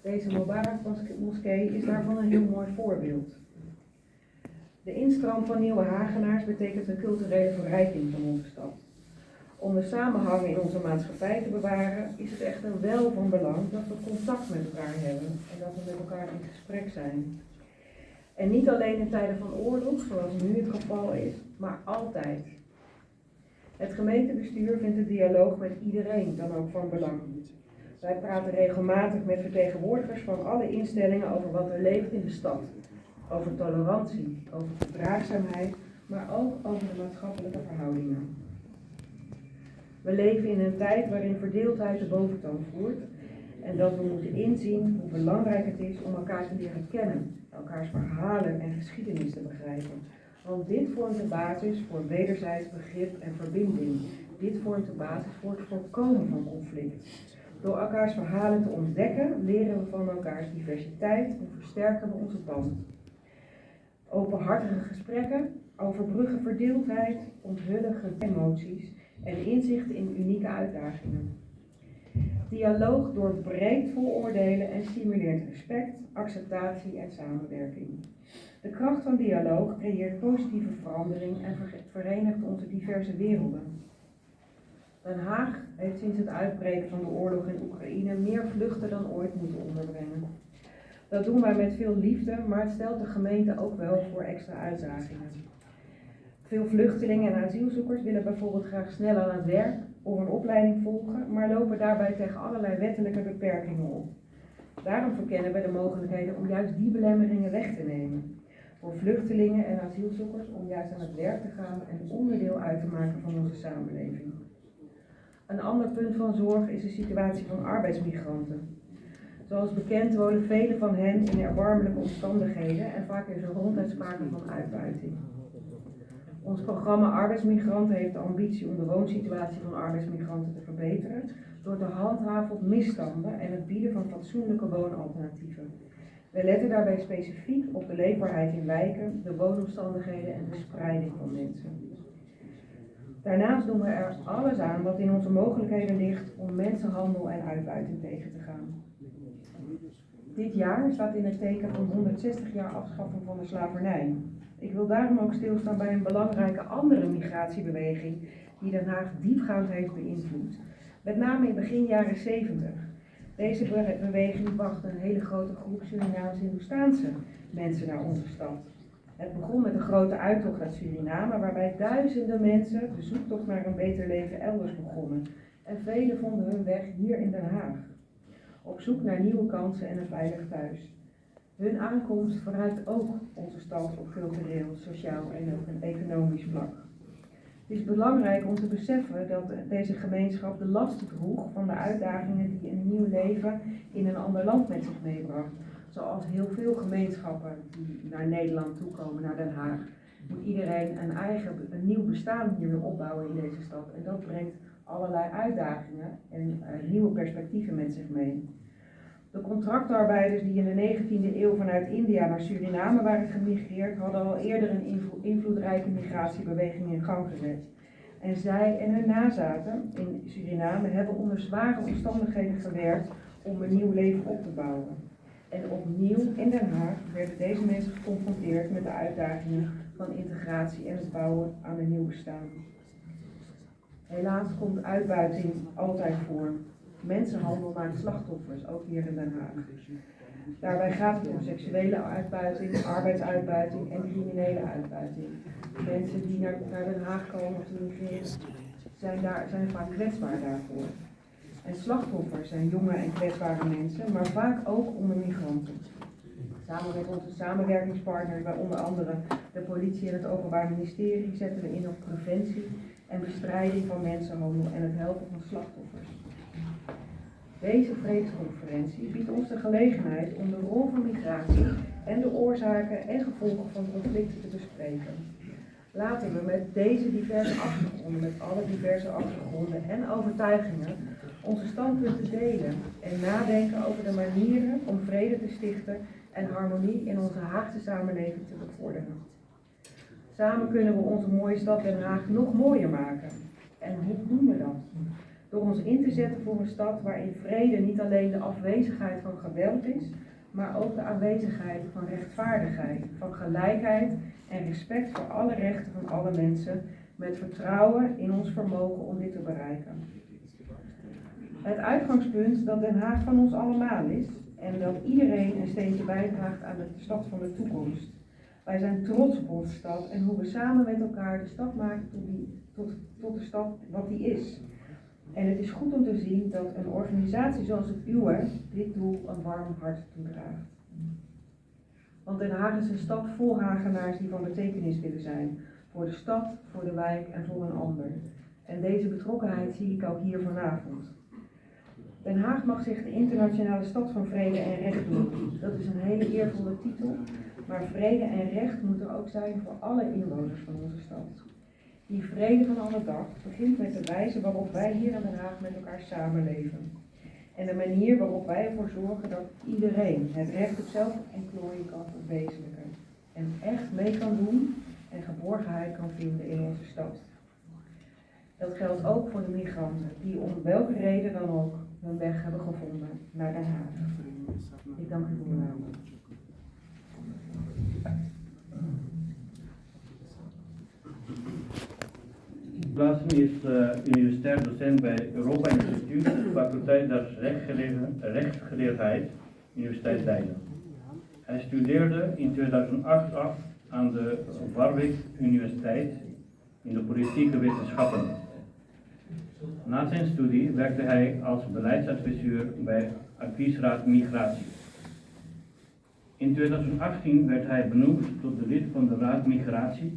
Deze Mubarak-moskee is daarvan een heel mooi voorbeeld. De instroom van nieuwe Hagenaars betekent een culturele verrijking van onze stad. Om de samenhang in onze maatschappij te bewaren is het echter wel van belang dat we contact met elkaar hebben en dat we met elkaar in gesprek zijn. En niet alleen in tijden van oorlog, zoals nu het geval is, maar altijd. Het gemeentebestuur vindt de dialoog met iedereen dan ook van belang. Wij praten regelmatig met vertegenwoordigers van alle instellingen over wat er leeft in de stad. Over tolerantie, over verdraagzaamheid, maar ook over de maatschappelijke verhoudingen. We leven in een tijd waarin verdeeldheid de boventoon voert en dat we moeten inzien hoe belangrijk het is om elkaar te leren kennen, elkaars verhalen en geschiedenis te begrijpen. Want dit vormt de basis voor wederzijds begrip en verbinding. Dit vormt de basis voor het voorkomen van conflict. Door elkaars verhalen te ontdekken, leren we van elkaars diversiteit en versterken we onze band. Openhartige gesprekken overbruggen verdeeldheid, onthullen emoties en inzichten in unieke uitdagingen. Dialoog doorbreekt vooroordelen en stimuleert respect, acceptatie en samenwerking. De kracht van dialoog creëert positieve verandering en verenigt onze diverse werelden. Den Haag heeft sinds het uitbreken van de oorlog in Oekraïne meer vluchten dan ooit moeten onderbrengen. Dat doen wij met veel liefde, maar het stelt de gemeente ook wel voor extra uitdagingen. Veel vluchtelingen en asielzoekers willen bijvoorbeeld graag snel aan het werk of een opleiding volgen, maar lopen daarbij tegen allerlei wettelijke beperkingen op. Daarom verkennen we de mogelijkheden om juist die belemmeringen weg te nemen. Voor vluchtelingen en asielzoekers om juist aan het werk te gaan en onderdeel uit te maken van onze samenleving. Een ander punt van zorg is de situatie van arbeidsmigranten. Zoals bekend wonen velen van hen in erbarmelijke omstandigheden en vaak is er ronduit sprake van uitbuiting. Ons programma Arbeidsmigranten heeft de ambitie om de woonsituatie van arbeidsmigranten te verbeteren door te handhaven op misstanden en het bieden van fatsoenlijke woonalternatieven. We letten daarbij specifiek op de leefbaarheid in wijken, de woonomstandigheden en de spreiding van mensen. Daarnaast doen we er alles aan wat in onze mogelijkheden ligt om mensenhandel en uitbuiting tegen te gaan. Dit jaar staat in het teken van 160 jaar afschaffing van de slavernij. Ik wil daarom ook stilstaan bij een belangrijke andere migratiebeweging die Den Haag diepgaand heeft beïnvloed. Met name in begin jaren 70. Deze beweging bracht een hele grote groep Surinaams-Hindoestaanse mensen naar onze stad. Het begon met een grote uittocht uit Suriname, waarbij duizenden mensen de zoektocht naar een beter leven elders begonnen. En velen vonden hun weg hier in Den Haag. Op zoek naar nieuwe kansen en een veilig thuis. Hun aankomst verrijkt ook onze stad op cultureel, sociaal en ook een economisch vlak. Het is belangrijk om te beseffen dat deze gemeenschap de lasten droeg van de uitdagingen die een nieuw leven in een ander land met zich meebracht. Zoals heel veel gemeenschappen die naar Nederland toekomen, naar Den Haag, moet iedereen een nieuw bestaan hier weer opbouwen in deze stad. En dat brengt allerlei uitdagingen en nieuwe perspectieven met zich mee. De contractarbeiders die in de 19e eeuw vanuit India naar Suriname waren gemigreerd, hadden al eerder een invloedrijke migratiebeweging in gang gezet. En zij en hun nazaten in Suriname hebben onder zware omstandigheden gewerkt om een nieuw leven op te bouwen. En opnieuw in Den Haag werden deze mensen geconfronteerd met de uitdagingen van integratie en het bouwen aan een nieuw bestaan. Helaas komt uitbuiting altijd voor. Mensenhandel maakt slachtoffers, ook hier in Den Haag. Daarbij gaat het om seksuele uitbuiting, arbeidsuitbuiting en criminele uitbuiting. Mensen die naar Den Haag komen om te migreren zijn vaak kwetsbaar daarvoor. En slachtoffers zijn jonge en kwetsbare mensen, maar vaak ook onder migranten. Samen met onze samenwerkingspartners, bij onder andere de politie en het Openbaar Ministerie, zetten we in op preventie en bestrijding van mensenhandel en het helpen van slachtoffers. Deze vredesconferentie biedt ons de gelegenheid om de rol van migratie en de oorzaken en gevolgen van conflicten te bespreken. Laten we met deze diverse achtergronden, met alle diverse achtergronden en overtuigingen, onze standpunten delen en nadenken over de manieren om vrede te stichten en harmonie in onze Haagse samenleving te bevorderen. Samen kunnen we onze mooie stad Den Haag nog mooier maken. En hoe doen we dat? Door ons in te zetten voor een stad waarin vrede niet alleen de afwezigheid van geweld is, maar ook de aanwezigheid van rechtvaardigheid, van gelijkheid en respect voor alle rechten van alle mensen, met vertrouwen in ons vermogen om dit te bereiken. Het uitgangspunt dat Den Haag van ons allemaal is en dat iedereen een steentje bijdraagt aan de stad van de toekomst. Wij zijn trots op onze stad en hoe we samen met elkaar de stad maken tot de stad wat die is. En het is goed om te zien dat een organisatie zoals het uwe dit doel een warm hart toedraagt. Want Den Haag is een stad vol Hagenaars die van betekenis willen zijn. Voor de stad, voor de wijk en voor een ander. En deze betrokkenheid zie ik ook hier vanavond. Den Haag mag zich de internationale stad van vrede en recht noemen. Dat is een hele eervolle titel. Maar vrede en recht moet er ook zijn voor alle inwoners van onze stad. Die vrede van alle dag begint met de wijze waarop wij hier in Den Haag met elkaar samenleven. En de manier waarop wij ervoor zorgen dat iedereen het recht op zelfontplooiing kan verwezenlijken. En echt mee kan doen en geborgenheid kan vinden in onze stad. Dat geldt ook voor de migranten, die om welke reden dan ook hun weg hebben gevonden naar Den Haag. Ik dank u voor uw aandacht. Klaassen is universitair docent bij Europa Instituut, faculteit der rechtsgeleerdheid, Universiteit Leiden. Hij studeerde in 2008 af aan de Warwick Universiteit in de politieke wetenschappen. Na zijn studie werkte hij als beleidsadviseur bij Adviesraad Migratie. In 2018 werd hij benoemd tot de lid van de Raad Migratie,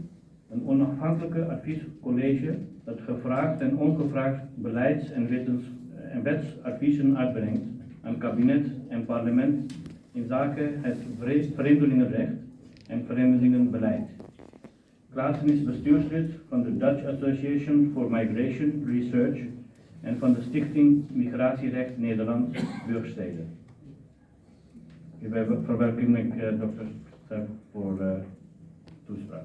een onafhankelijke adviescollege dat gevraagd en ongevraagd beleids- en wetsadviezen uitbrengt aan kabinet en parlement in zaken het vreemdelingenrecht en vreemdelingenbeleid. Klaassen is bestuurslid van de Dutch Association for Migration Research en van de Stichting Migratierecht Nederland Burgsteden. Hierbij verwelkom ik dokter Stef voor toespraak.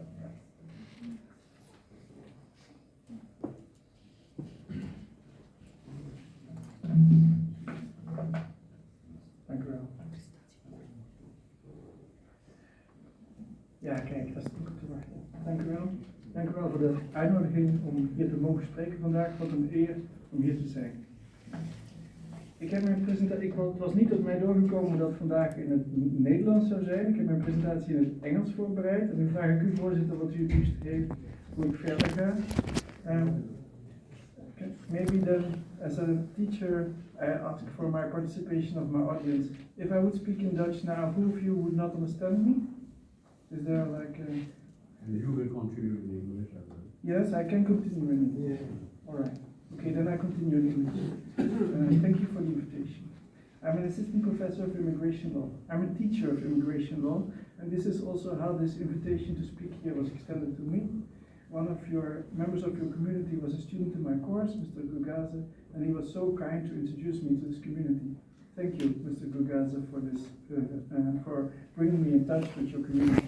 Dank u wel. Ja, kijk, dat is goed te wachten. Dank u wel. Dank u wel voor de uitnodiging om hier te mogen spreken vandaag. Wat een eer om hier te zijn. Het was niet tot mij doorgekomen dat vandaag in het Nederlands zou zijn. Ik heb mijn presentatie in het Engels voorbereid. En nu vraag ik u, voorzitter, wat u het liefst heeft, hoe ik verder ga. Maybe then, as a teacher, I ask for my participation of my audience. If I would speak in Dutch now, who of you would not understand me? Is there like a... And you will continue in English as well? Yes, I can continue in English. Yeah. Alright. Okay, then I continue in English. Thank you for the invitation. I'm an assistant professor of immigration law. I'm a teacher of immigration law, and this is also how this invitation to speak here was extended to me. One of your members of your community was a student in my course, Mr. Gugaze, and he was so kind to introduce me to this community. Thank you, Mr. Gugaze, for this, for bringing me in touch with your community.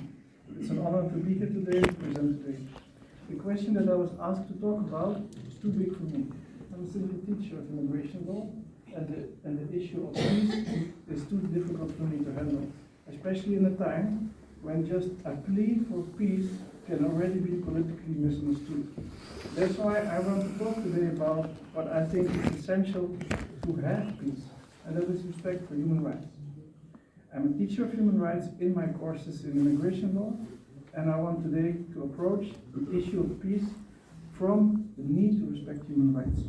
It's an honor to be here today to present today. The question that I was asked to talk about is too big for me. I'm a simple teacher of immigration law, and the issue of peace is too difficult for me to handle, especially in a time when just a plea for peace can already be politically misunderstood. That's why I want to talk today about what I think is essential to have peace, and that is respect for human rights. I'm a teacher of human rights in my courses in immigration law, and I want today to approach the issue of peace from the need to respect human rights.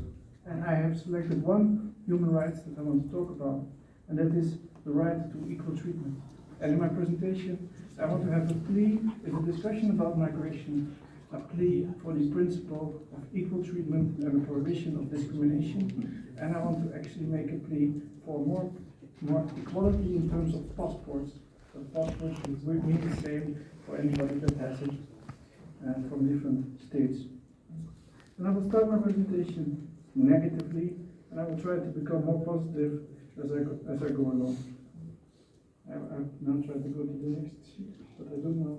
And I have selected one human right that I want to talk about, and that is the right to equal treatment. And in my presentation, I want to have a plea, in a discussion about migration, a plea for the principle of equal treatment and the prohibition of discrimination. And I want to actually make a plea for more equality in terms of passports. So passports would mean the same for anybody that has it from different states. And I will start my presentation negatively, and I will try to become more positive as I go along. I've now tried to go to the next sheet, but I don't know.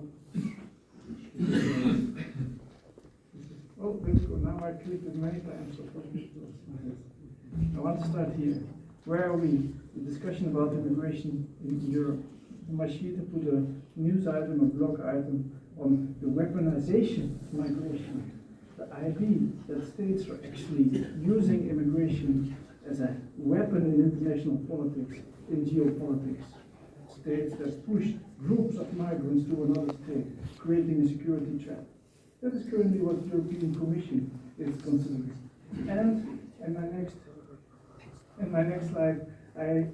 Oh, let's go. Now I clicked it many times, so probably it was. I want to start here. Where are we? The discussion about immigration in Europe. On my sheet I put a news item, a blog item on the weaponization of migration. The idea that states are actually using immigration as a weapon in international politics, in geopolitics. States that push groups of migrants to another state, creating a security threat. That is currently what the European Commission is considering. And in my next slide, there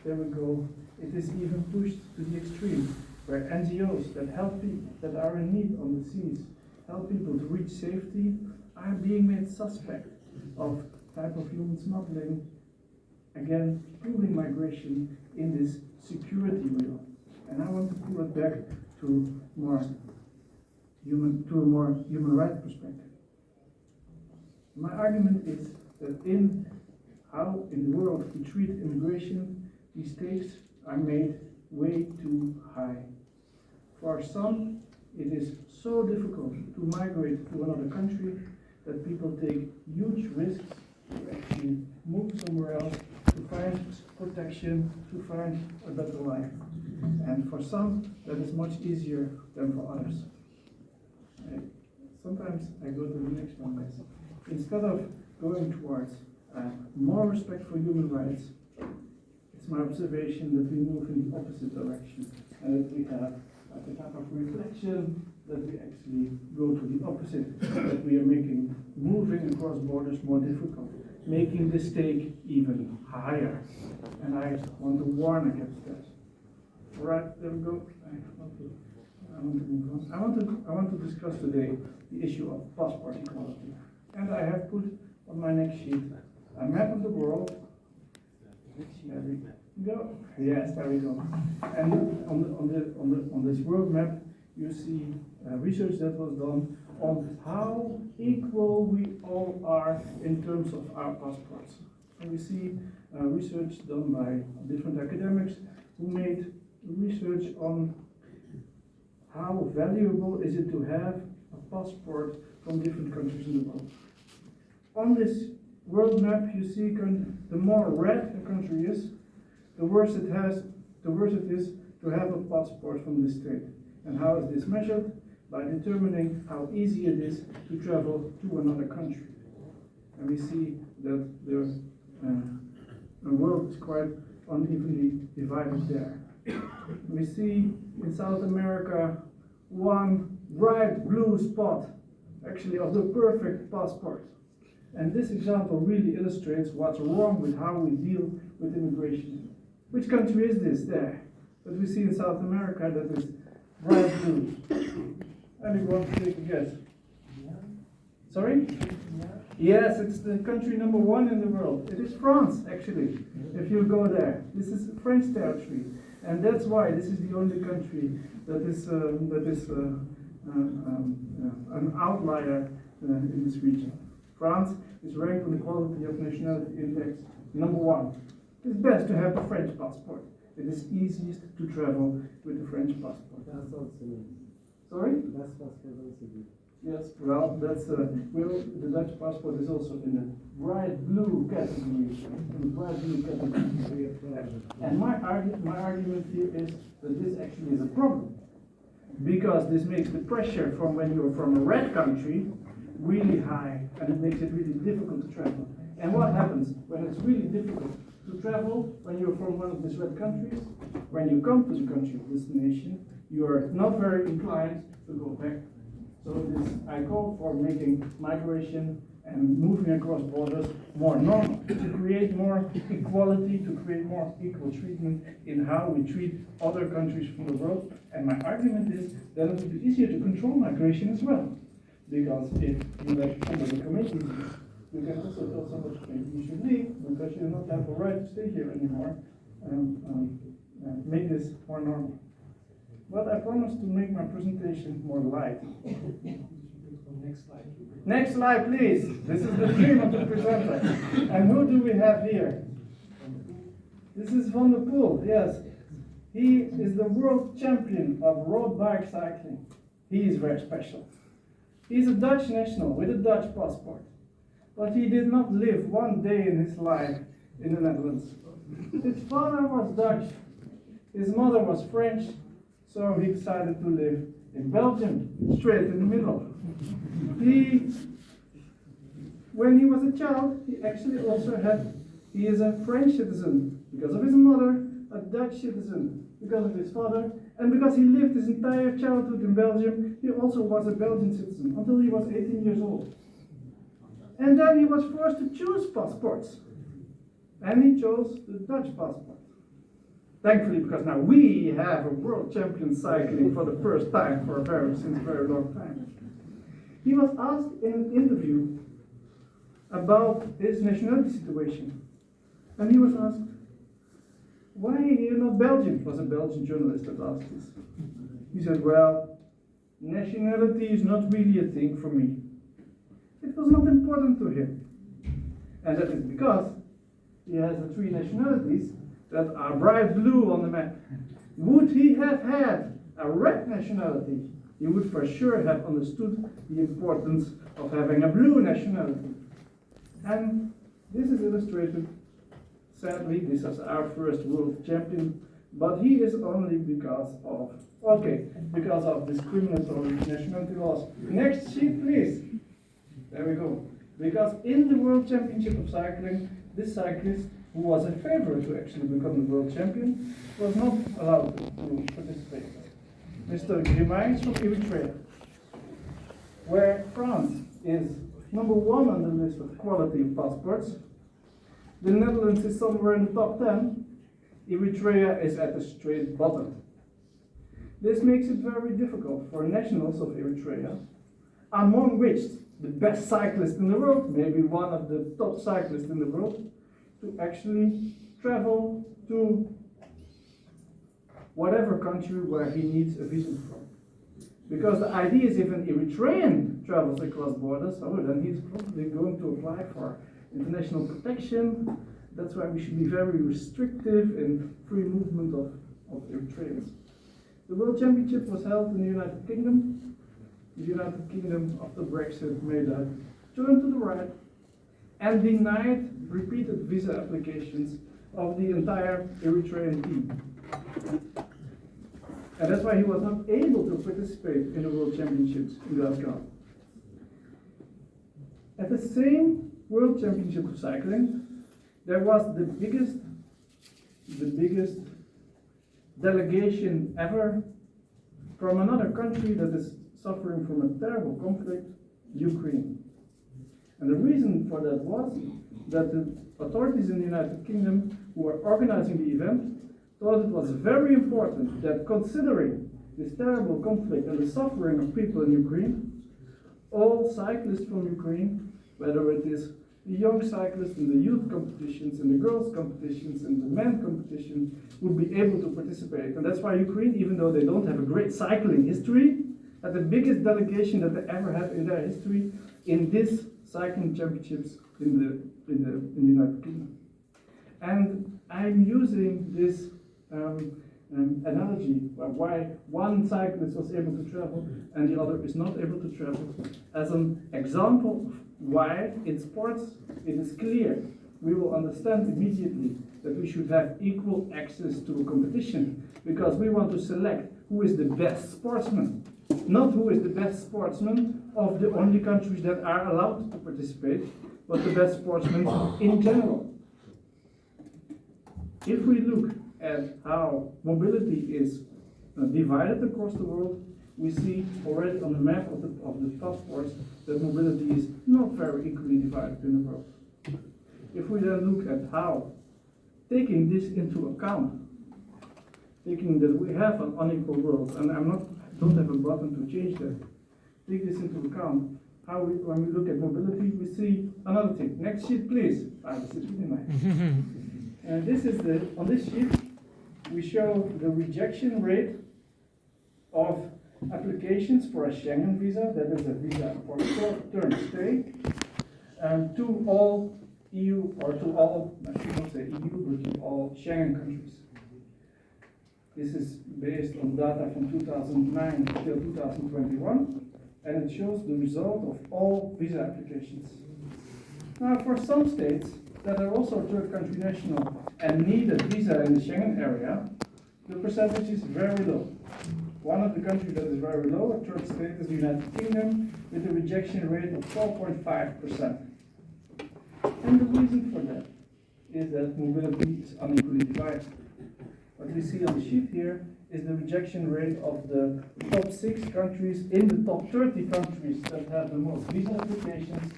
we go. It is even pushed to the extreme, where NGOs that help people that are in need on the seas, help people to reach safety, are being made suspect of type of human smuggling, again, pulling migration in this security wheel. And I want to pull it back to a more human rights perspective. My argument is that in how in the world we treat immigration, the stakes are made way too high. For some, it is so difficult to migrate to another country that people take huge risks to actually move somewhere else to find protection, to find a better life. And for some, that is much easier than for others. Sometimes I go to the next one. Instead of going towards more respect for human rights, it's my observation that we move in the opposite direction, and that we have a type of reflection that we actually go to the opposite, that we are making moving across borders more difficult, making the stake even higher. And I want to warn against that. All right, there we go. I want to move on. I want to discuss today the issue of passport equality. And I have put on my next sheet a map of the world. There we go. Yes, there we go. And on this world map, you see research that was done on how equal we all are in terms of our passports. And we see research done by different academics who made research on how valuable is it to have a passport from different countries in the world. On this world map, you see the more red a country is, the worse it is to have a passport from this state. And how is this measured? By determining how easy it is to travel to another country. And we see that the world is quite unevenly divided there. We see in South America one bright blue spot, actually of the perfect passport. And this example really illustrates what's wrong with how we deal with immigration. Which country is this there? That we see in South America that is bright blue. Anyone take a guess? Sorry? Yes, it's the country number 1 in the world. It is France, actually, if you go there. This is French territory. And that's why this is the only country that is an outlier in this region. France is ranked on the Quality of Nationality Index number 1. It's best to have the French passport. It is easiest to travel with the French passport. That's also Sorry? that's passport also good. Yes, well, that's the Dutch passport is also in the bright blue category. And my argument here is that this actually is a problem, because this makes the pressure from when you're from a red country really high, and it makes it really difficult to travel. And what happens when it's really difficult to travel when you're from one of these red countries? When you come to the country of destination, you are not very inclined to go back. So I call for making migration and moving across borders more normal, to create more equality, to create more equal treatment in how we treat other countries from the world. And my argument is that it will be easier to control migration as well. Because if you let somebody commit these, you can also tell somebody you should leave because you do not have a right to stay here anymore. Make this more normal. But I promise to make my presentation more light. Next slide. Next slide, please. This is the dream of the presenter. And who do we have here? This is Van der Poel, yes. He is the world champion of road bike cycling. He is very special. He's a Dutch national with a Dutch passport. but he did not live one day in his life in the Netherlands. His father was Dutch, his mother was French, so he decided to live in Belgium, straight in the middle. When he was a child, he actually also he is a French citizen because of his mother, a Dutch citizen because of his father, and because he lived his entire childhood in Belgium, he also was a Belgian citizen until he was 18 years old. And then he was forced to choose passports, and he chose the Dutch passport. Thankfully, because now we have a world champion cycling for the first time since a very long time. He was asked in an interview about his nationality situation, and he was asked, "Why are you not Belgian?" It was a Belgian journalist that asked this. He said, "Well, nationality is not really a thing for me." It was not important to him, and that is because he has the 3 nationalities that are bright blue on the map. Would he have had a red nationality, he would for sure have understood the importance of having a blue nationality. And this is illustrated, sadly, this is our first world champion, but he is only because of discriminatory nationality laws. Next sheet, please. There we go. Because in the World Championship of Cycling, this cyclist, who was a favorite to actually become the world champion, was not allowed to participate. Mr. Grimains from Eritrea, where France is number 1 on the list of quality of passports. The Netherlands is somewhere in the top 10. Eritrea is at the straight bottom. This makes it very difficult for nationals of Eritrea, among which the best cyclist in the world, maybe one of the top cyclists in the world, to actually travel to whatever country where he needs a visa from. Because the idea is if an Eritrean travels across borders, then he's probably going to apply for international protection. That's why we should be very restrictive in free movement of Eritreans. The World Championship was held in the United Kingdom. The United Kingdom, after Brexit, made a turn to the right and denied repeated visa applications of the entire Eritrean team. And that's why he was not able to participate in the World Championships in Glasgow. At the same World Championship of Cycling, there was the biggest delegation ever from another country that is suffering from a terrible conflict, Ukraine. And the reason for that was that the authorities in the United Kingdom who were organizing the event thought it was very important that, considering this terrible conflict and the suffering of people in Ukraine, all cyclists from Ukraine, whether it is the young cyclists in the youth competitions, in the girls competitions, in the men competition, would be able to participate. And that's why Ukraine, even though they don't have a great cycling history, had the biggest delegation that they ever had in their history in this cycling championships in the United Kingdom. And I'm using this analogy why one cyclist was able to travel and the other is not able to travel as an example of why in sports it is clear. We will understand immediately that we should have equal access to a competition because we want to select who is the best sportsman, not who is the best sportsman of the only countries that are allowed to participate, but the best sportsmen in general. If we look at how mobility is divided across the world, we see already on the map of the top sports that mobility is not very equally divided in the world. If we then look at how, taking this into account, taking that we have an unequal world, and don't have a button to change that, take this into account, when we look at mobility, we see another thing. Next sheet, please. This is really nice. And this is on this sheet, we show the rejection rate of applications for a Schengen visa, that is a visa for short-term stay, to all EU, or to all, I should not say EU, but to all Schengen countries. This is based on data from 2009 till 2021, and it shows the result of all visa applications. Now, for some states that are also third country national and need a visa in the Schengen area, the percentage is very low. One of the countries that is very low, a third state, is the United Kingdom, with a rejection rate of 4.5%. And the reason for that is that mobility is unequally divided. What we see on the sheet here is the rejection rate of the top 6 countries in the top 30 countries that have the most visa applications,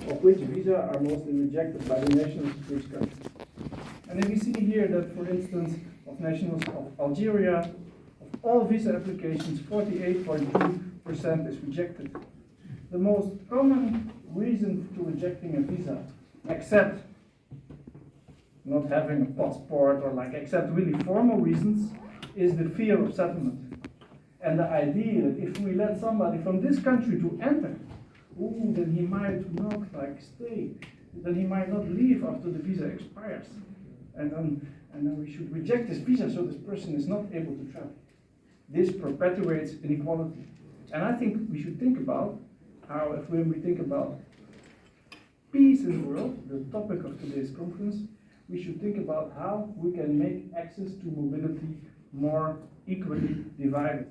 of which visa are mostly rejected by the nationals of which country. And if we see here that, for instance, of nationals of Algeria, of all visa applications, 48.2% is rejected. The most common reason to rejecting a visa, except not having a passport or except really formal reasons, is the fear of settlement. And the idea that if we let somebody from this country to enter, then he might not stay, then he might not leave after the visa expires. And then we should reject this visa so this person is not able to travel. This perpetuates inequality. And I think we should think about how, when we think about peace in the world, the topic of today's conference, we should think about how we can make access to mobility more equally divided.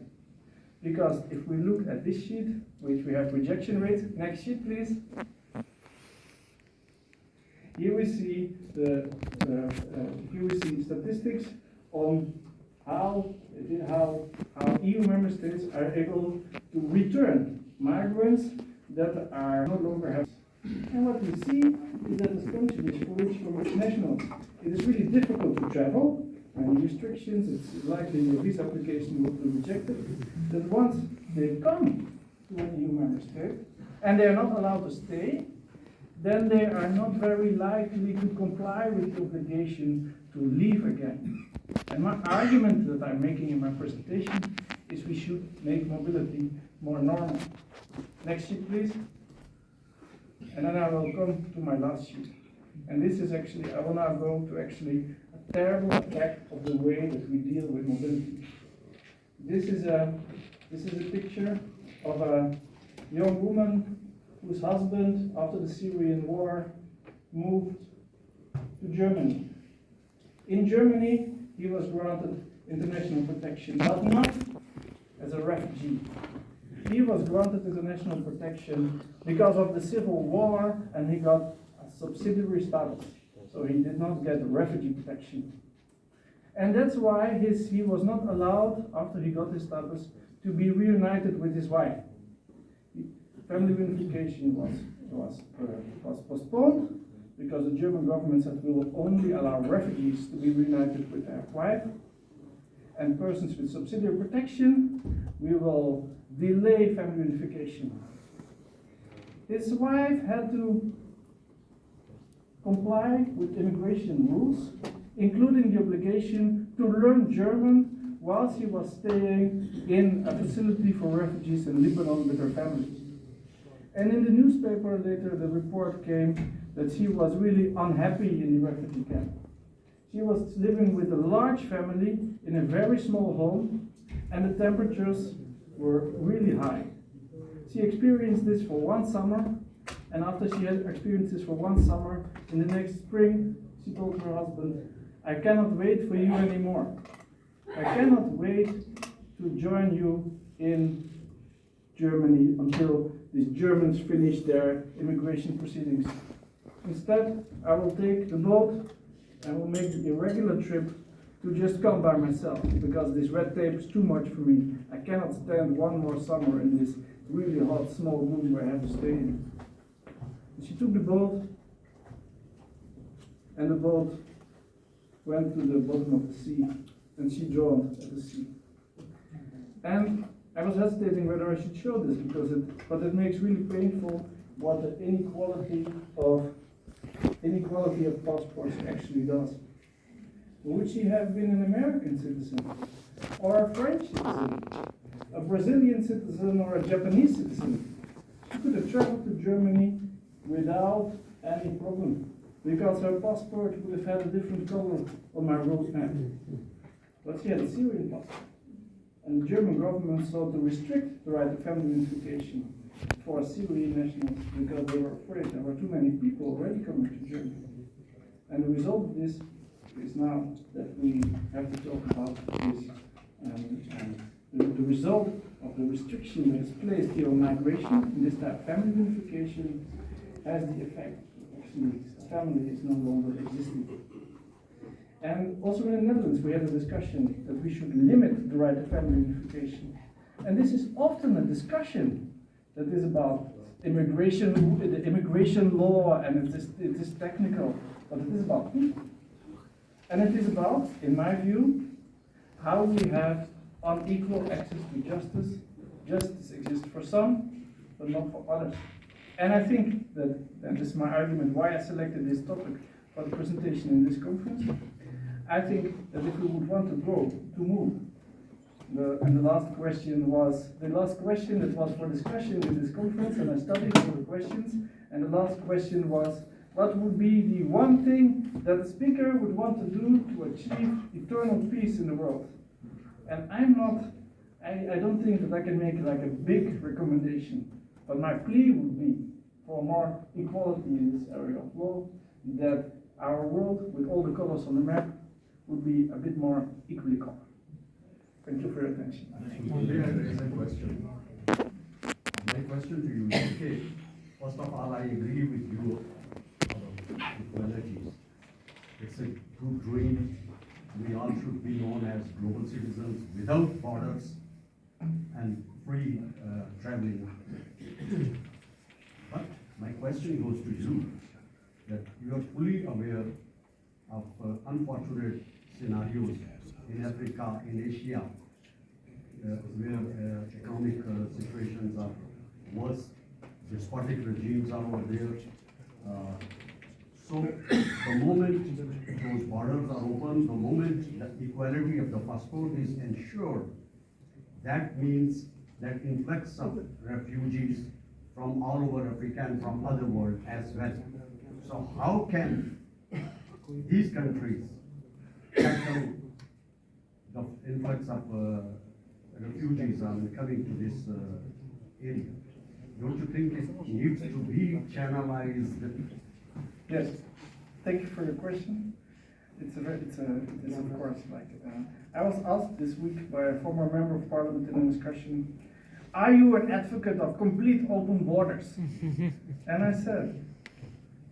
Because if we look at this sheet, which we have rejection rates, next sheet please. Here we see statistics on how EU member states are able to return migrants that are no longer have. And what we see is that the countries for which nationals it is really difficult to travel, and restrictions, it's likely your visa application will be rejected, that once they come to an EU member state and they are not allowed to stay, then they are not very likely to comply with the obligation to leave again. And my argument that I'm making in my presentation is we should make mobility more normal. Next sheet, please. And then I will come to my last sheet. And this is actually, I will now go to actually a terrible effect of the way that we deal with mobility. This is a picture of a young woman whose husband, after the Syrian war, moved to Germany. In Germany, he was granted international protection, but not as a refugee. He was granted international protection because of the civil war, and he got a subsidiary status. So he did not get refugee protection. And that's why he was not allowed, after he got his status, to be reunited with his wife. Family reunification was postponed because the German government said we will only allow refugees to be reunited with their wife, and persons with subsidiary protection, we will delay family reunification. His wife had to comply with immigration rules, including the obligation to learn German whilst he was staying in a facility for refugees in Lebanon with her family. And in the newspaper later, the report came that she was really unhappy in the refugee camp. She was living with a large family in a very small home, and the temperatures were really high. She experienced this for one summer, and after she had experienced this for one summer, in the next spring, she told her husband, "I cannot wait for you anymore. I cannot wait to join you in Germany until the Germans finish their immigration proceedings. Instead, I will take the boat and will make the irregular trip to just come by myself, because this red tape is too much for me. I cannot stand one more summer in this really hot small room where I have to stay in." And she took the boat, and the boat went to the bottom of the sea, and she drowned at the sea. And I was hesitating whether I should show this, but it makes really painful what the inequality of passports actually does. Would she have been an American citizen, or a French citizen, a Brazilian citizen, or a Japanese citizen? She could have traveled to Germany without any problem, because her passport would have had a different color on my road map. But she had a Syrian passport, and the German government sought to restrict the right to family reunification for Syrian nationals because they were afraid there were too many people already coming to Germany. And the result of this is now that we have to talk about this. The result of the restriction that is placed here on migration, in this type of family unification, has the effect actually family is no longer existing. And also in the Netherlands we had a discussion that we should limit the right to family unification. And this is often a discussion that is about immigration, the immigration law, and it is technical, but it is about people. And it is about, in my view, how we have unequal access to justice. Justice exists for some, but not for others. And I think that, and this is my argument why I selected this topic for the presentation in this conference, I think that if we would want to grow, to move, and the last question that was for discussion in this conference, and I studied all the questions, and the last question was, what would be the one thing that the speaker would want to do to achieve eternal peace in the world? And I don't think that I can make like a big recommendation, but my plea would be for more equality in this area of law, that our world, with all the colors on the map, would be a bit more equally colored. Thank you for your attention. May I raise a question? My question to you is, okay, first of all, I agree with you about equalities. It's a good dream. We all should be known as global citizens without borders and free traveling. But my question goes to you, that you are fully aware of unfortunate scenarios in Africa, in Asia, where economic situations are worse, despotic regimes are over there. So the moment those borders are open, the moment the equality of the passport is ensured, that means that influx of refugees from all over Africa and from other world as well. So how can these countries tackle the influx of refugees coming to this area? Don't you think it needs to be channelized? Yes, thank you for your question. It is of course like, I was asked this week by a former member of parliament in a discussion, are you an advocate of complete open borders? And I said,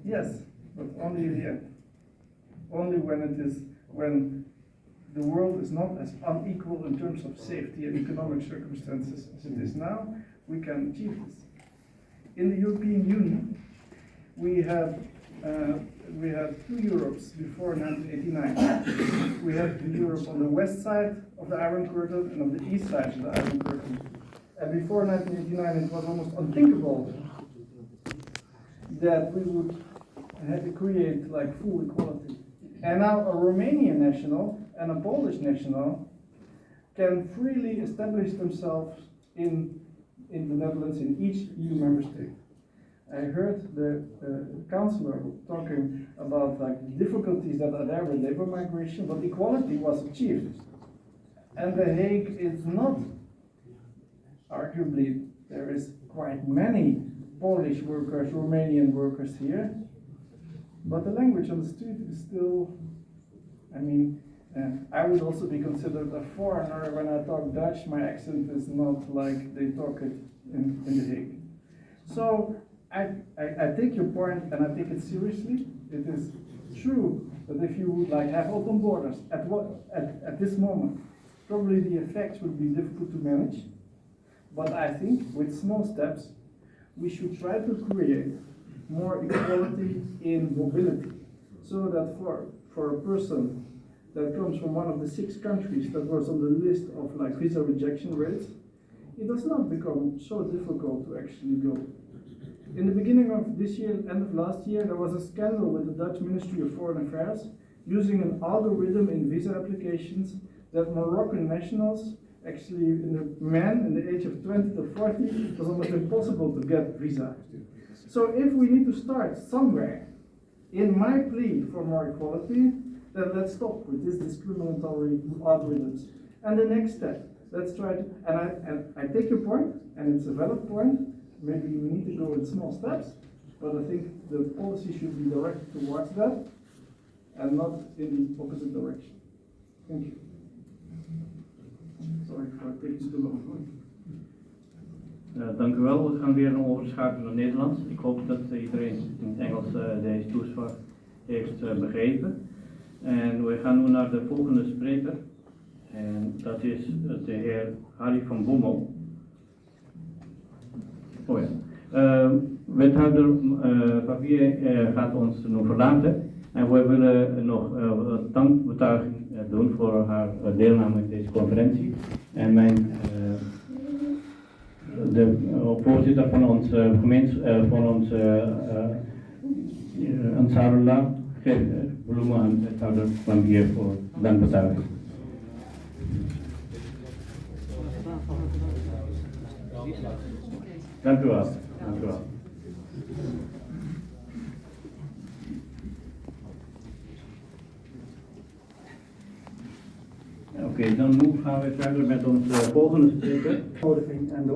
yes, but only in the end. Only when the world is not as unequal in terms of safety and economic circumstances as it is now, we can achieve this. In the European Union, we had two Europes before 1989. We had the Europe on the west side of the Iron Curtain and on the east side of the Iron Curtain. And before 1989, it was almost unthinkable that we would have to create like full equality. And now a Romanian national and a Polish national can freely establish themselves in the Netherlands, in each EU member state. I heard the councillor talking about like the difficulties that are there with labor migration, but equality was achieved. And The Hague is not, arguably, there is quite many Polish workers, Romanian workers here, but the language on the street is still, I mean, I would also be considered a foreigner when I talk Dutch. My accent is not like they talk it in The Hague. So I take your point and I take it seriously. It is true that if you would like have open borders at this moment, probably the effects would be difficult to manage. But I think with small steps, we should try to create more equality in mobility, so that for a person that comes from one of the 6 countries that was on the list of like visa rejection rates, it does not become so difficult to actually go. In the beginning of this year, end of last year, there was a scandal with the Dutch Ministry of Foreign Affairs using an algorithm in visa applications that Moroccan nationals, actually men in the age of 20 to 40, it was almost impossible to get visa. So if we need to start somewhere, in my plea for more equality, then let's stop with these discriminatory algorithms. And the next step, let's try to, and I take your point, and it's a valid point, maybe we need to go in small steps, but I think the policy should be directed towards that and not in the opposite direction. Thank you. Sorry for taking too long. Dank u wel. We gaan weer overschakelen naar Nederlands. Ik hoop dat iedereen in het Engels deze toespraak heeft begrepen. En we gaan nu naar de volgende spreker. En dat is de heer Harry van Bommel. Oh ja. Wethouder Papier gaat ons nu verlaten. En we willen nog dankbetuiging doen voor haar deelname in deze conferentie. En de voorzitter van onze gemeente, van onze Ansarullah, geeft bloemen aan wethouder Papier voor dankbetuiging. Dank u wel. Dank u wel. Oké, dan nu gaan we verder met onze volgende spreker. En de